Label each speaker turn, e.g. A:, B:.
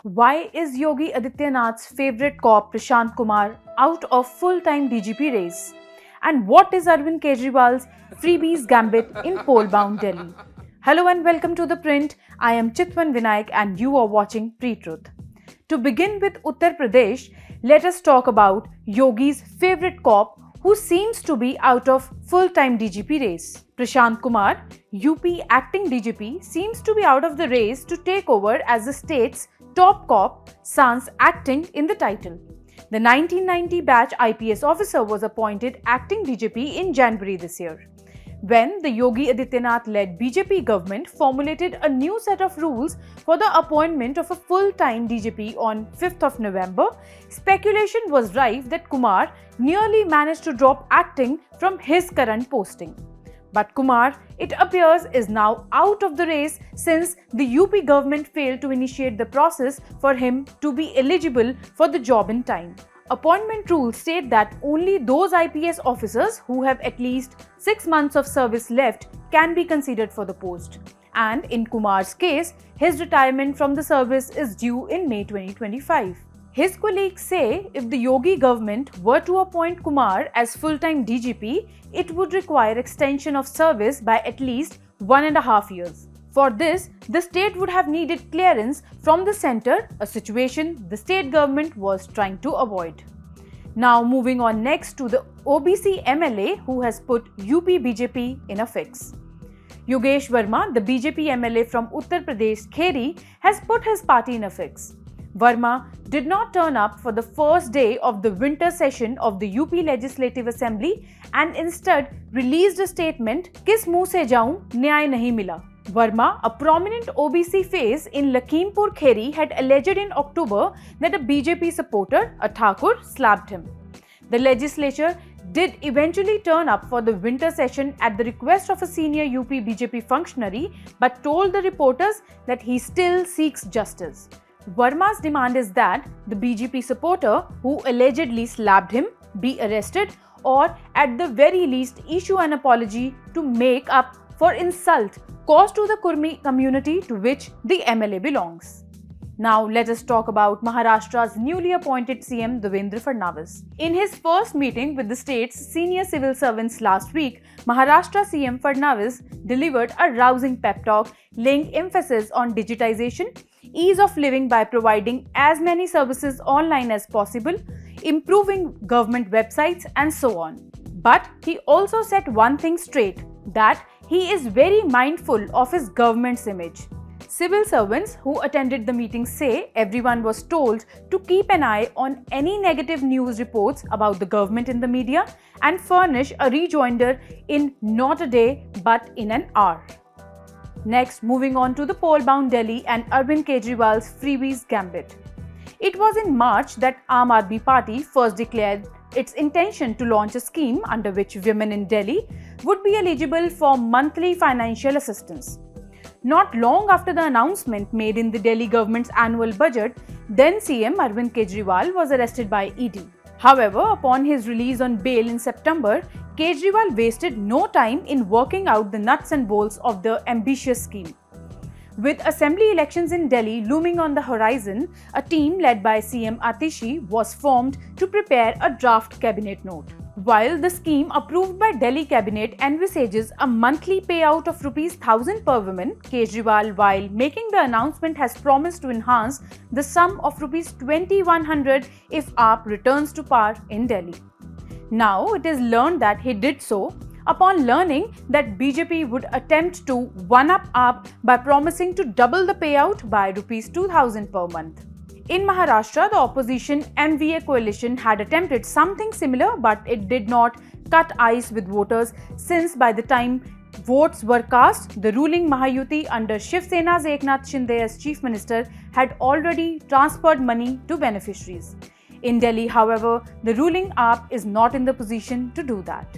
A: Why is Yogi Adityanath's favorite cop Prashant Kumar out of full-time DGP race? And what is Arvind Kejriwal's freebies gambit in poll-bound Delhi? Hello and welcome to The Print. I am Chitwan Vinayak and you are watching Pre-Truth. To begin with Uttar Pradesh, let us talk about Yogi's favorite cop who seems to be out of full-time DGP race. Prashant Kumar, UP acting DGP, seems to be out of the race to take over as the state's top cop, sans acting in the title. The 1990 batch IPS officer was appointed acting DGP in January this year. When the Yogi Adityanath-led BJP government formulated a new set of rules for the appointment of a full-time DGP on 5th of November, speculation was rife that Kumar nearly managed to drop acting from his current posting. But Kumar, it appears, is now out of the race since the UP government failed to initiate the process for him to be eligible for the job in time. Appointment rules state that only those IPS officers who have at least 6 months of service left can be considered for the post. And in Kumar's case, his retirement from the service is due in May 2025. His colleagues say if the Yogi government were to appoint Kumar as full-time DGP, it would require extension of service by at least 1.5 years. For this, the state would have needed clearance from the centre, a situation the state government was trying to avoid. Now moving on next to the OBC MLA who has put UP BJP in a fix. Yogesh Verma, the BJP MLA from Uttar Pradesh Kheri, has put his party in a fix. Verma did not turn up for the first day of the winter session of the UP Legislative Assembly and instead released a statement, "Kis muh se jaun, nyay nahi mila." Verma, a prominent OBC face in Lakhimpur Kheri, had alleged in October that a BJP supporter, a Thakur, slapped him. The legislature did eventually turn up for the winter session at the request of a senior UP BJP functionary but told the reporters that he still seeks justice. Verma's demand is that the BJP supporter who allegedly slapped him be arrested or at the very least issue an apology to make up for insult caused to the Kurmi community to which the MLA belongs. Now let us talk about Maharashtra's newly appointed CM Devendra Fadnavis. In his first meeting with the state's senior civil servants last week, Maharashtra CM Fadnavis delivered a rousing pep talk laying emphasis on digitization, ease of living by providing as many services online as possible, improving government websites and so on. But he also set one thing straight, that he is very mindful of his government's image. Civil servants who attended the meeting say everyone was told to keep an eye on any negative news reports about the government in the media and furnish a rejoinder in not a day but in an hour. Next, moving on to the poll-bound Delhi and Arvind Kejriwal's freebies gambit. It was in March that Aam Aadmi Party first declared its intention to launch a scheme under which women in Delhi would be eligible for monthly financial assistance. Not long after the announcement made in the Delhi government's annual budget, then CM Arvind Kejriwal was arrested by ED. However, upon his release on bail in September, Kejriwal wasted no time in working out the nuts and bolts of the ambitious scheme. With assembly elections in Delhi looming on the horizon, a team led by CM Atishi was formed to prepare a draft cabinet note. While the scheme approved by Delhi cabinet envisages a monthly payout of ₹1,000 per woman, Kejriwal, while making the announcement, has promised to enhance the sum of ₹2,100 if AAP returns to power in Delhi. Now it is learned that he did so upon learning that BJP would attempt to one-up AAP by promising to double the payout by ₹2,000 per month. In Maharashtra, the opposition MVA coalition had attempted something similar, but it did not cut ice with voters since by the time votes were cast, the ruling Mahayuti under Shiv Sena's Eknath Shinde as Chief Minister had already transferred money to beneficiaries. In Delhi, however, the ruling AAP is not in the position to do that.